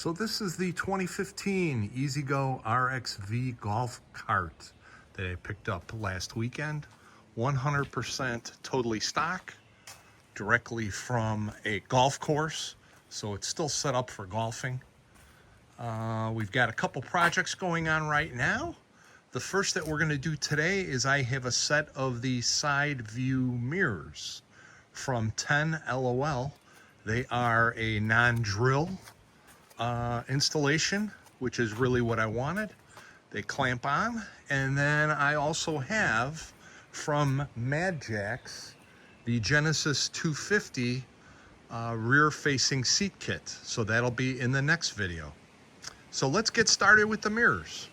So this is the 2015 EZGO RXV golf cart that I picked up last weekend. 100% totally stock, directly from a golf course. So it's still set up for golfing. We've got a couple projects going on right now. The first that we're going to do today is I have a set of the side view mirrors from 10 LOL. They are a non-drill installation, which is really what I wanted. They clamp on. And then I also have from Mad Jacks the Genesis 250 rear facing seat kit. So that'll be in the next video. So let's get started with the mirrors.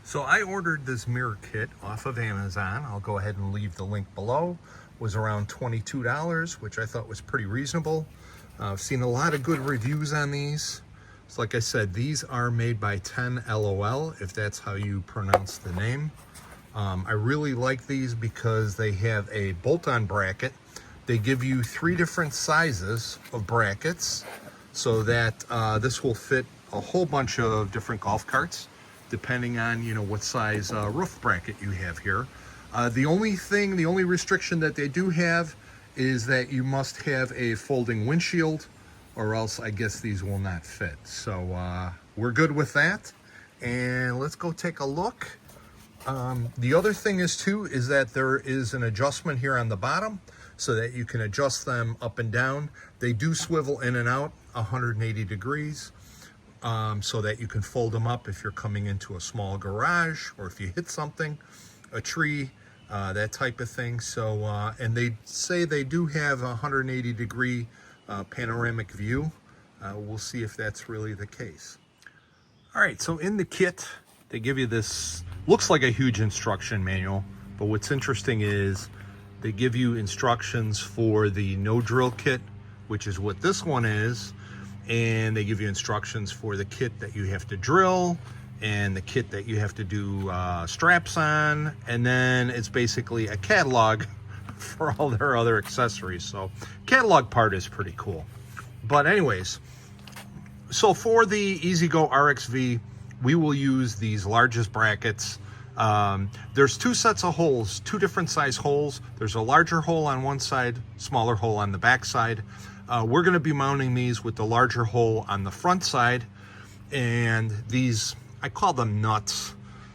So I ordered this mirror kit off of Amazon. I'll go ahead and leave the link below. It was around $22, which I thought was pretty reasonable. I've seen a lot of good reviews on these. So like I said, these are made by 10 LOL, if that's how you pronounce the name. I really like these because they have a bolt-on bracket. They give you 3 different sizes of brackets so that this will fit a whole bunch of different golf carts, depending on, you know, what size roof bracket you have here. The only restriction that they do have is that you must have a folding windshield, or else I guess these will not fit. So we're good with that. And let's go take a look. The other thing is that there is an adjustment here on the bottom so that you can adjust them up and down. They do swivel in and out 180 degrees. So that you can fold them up if you're coming into a small garage or if you hit something, a tree, that type of thing. So, and they say they do have a 180 degree panoramic view. We'll see if that's really the case. All right, so in the kit, they give you this, looks like a huge instruction manual, but what's interesting is they give you instructions for the no drill kit, which is what this one is. And they give you instructions for the kit that you have to drill and the kit that you have to do straps on. And then it's basically a catalog for all their other accessories. So catalog part is pretty cool. But anyways, so for the EZGO RXV, we will use these largest brackets. There's 2 sets of holes, 2 different size holes. There's a larger hole on one side, smaller hole on the back side. We're going to be mounting these with the larger hole on the front side, and these, I call them nuts.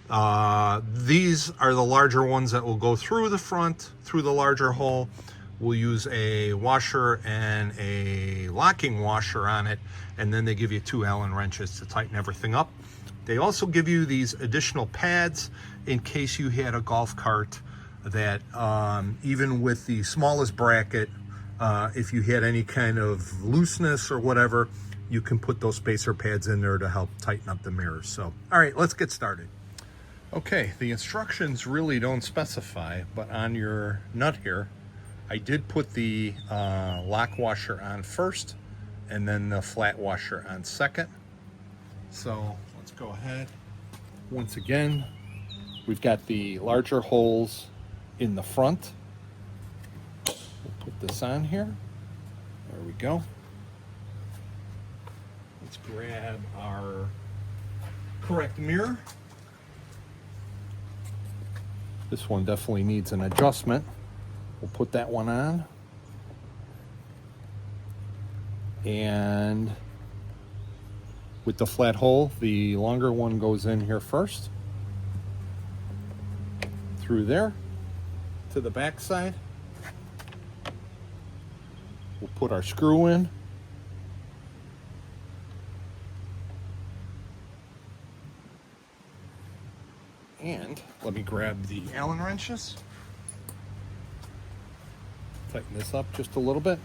These are the larger ones that will go through the front, through the larger hole. We'll use a washer and a locking washer on it, and then they give you 2 Allen wrenches to tighten everything up. They also give you these additional pads in case you had a golf cart that even with the smallest bracket, if you had any kind of looseness or whatever, you can put those spacer pads in there to help tighten up the mirrors. So, all right, let's get started. Okay, the instructions really don't specify, but on your nut here, I did put the lock washer on first and then the flat washer on second. So let's go ahead. Once again, we've got the larger holes in the front. Put this on here. There we go. Let's grab our correct mirror. This one definitely needs an adjustment. We'll put that one on. And with the flat hole, the longer one goes in here first. Through there to the back side. We'll put our screw in. And let me grab the Allen wrenches. Tighten this up just a little bit.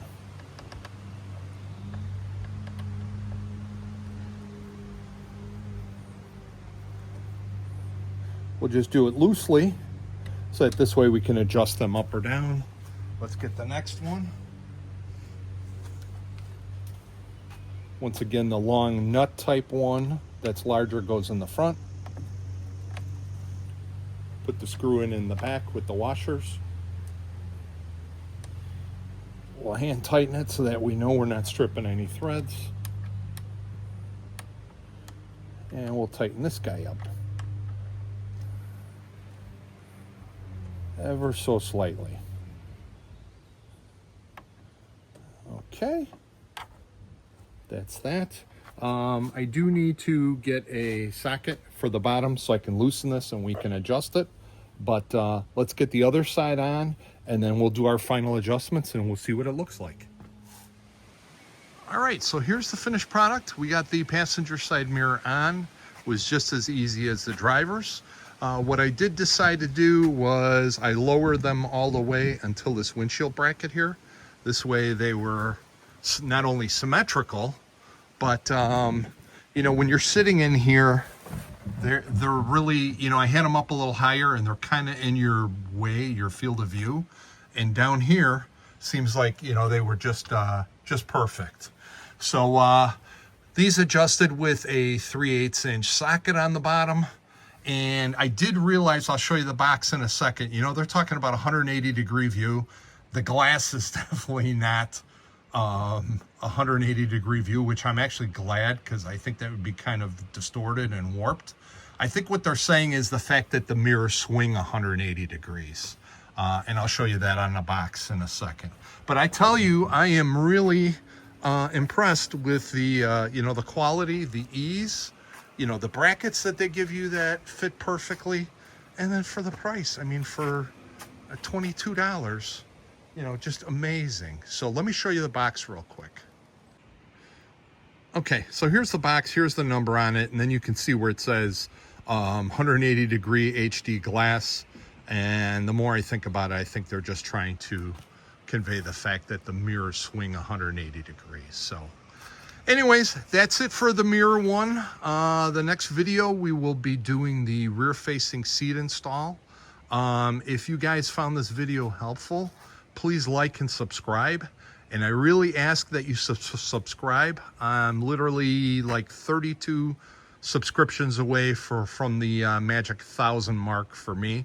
We'll just do it loosely so that this way we can adjust them up or down. Let's get the next one. Once again, the long nut type one that's larger goes in the front. Put the screw in the back with the washers. We'll hand tighten it so that we know we're not stripping any threads. And we'll tighten this guy up ever so slightly. Okay, that's that. I do need to get a socket for the bottom so I can loosen this and we can adjust it. But let's get the other side on, and then we'll do our final adjustments and we'll see what it looks like. All right, so here's the finished product. We got the passenger side mirror on. It was just as easy as the driver's. What I did decide to do was I lowered them all the way until this windshield bracket here. This way they were not only symmetrical, but you know, when you're sitting in here, they're really, you know, I had them up a little higher and they're kind of in your way, your field of view. And down here seems like, you know, they were just perfect. So these adjusted with a 3/8 inch socket on the bottom. And I did realize, I'll show you the box in a second, you know, they're talking about 180-degree view. The glass is definitely not 180-degree view, which I'm actually glad, because I think that would be kind of distorted and warped. I think what they're saying is the fact that the mirrors swing 180 degrees. And I'll show you that on the box in a second. But I tell you, I am really impressed with the, you know, the quality, the ease, you know, the brackets that they give you that fit perfectly. And then for the price, I mean, for $22, you know, just amazing. So let me show you the box real quick. Okay, so here's the box, here's the number on it, and then you can see where it says 180-degree HD glass. And the more I think about it, I think they're just trying to convey the fact that the mirrors swing 180 degrees. So anyways, that's it for the mirror one. The next video, we will be doing the rear-facing seat install. If you guys found this video helpful, please like and subscribe. And I really ask that you subscribe. I'm literally like 32 subscriptions away from the magic 1,000 mark for me.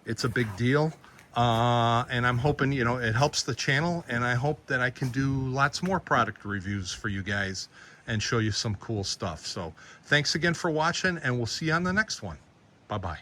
It's a big deal. And I'm hoping, you know, it helps the channel, and I hope that I can do lots more product reviews for you guys and show you some cool stuff. So thanks again for watching, and we'll see you on the next one. Bye-bye.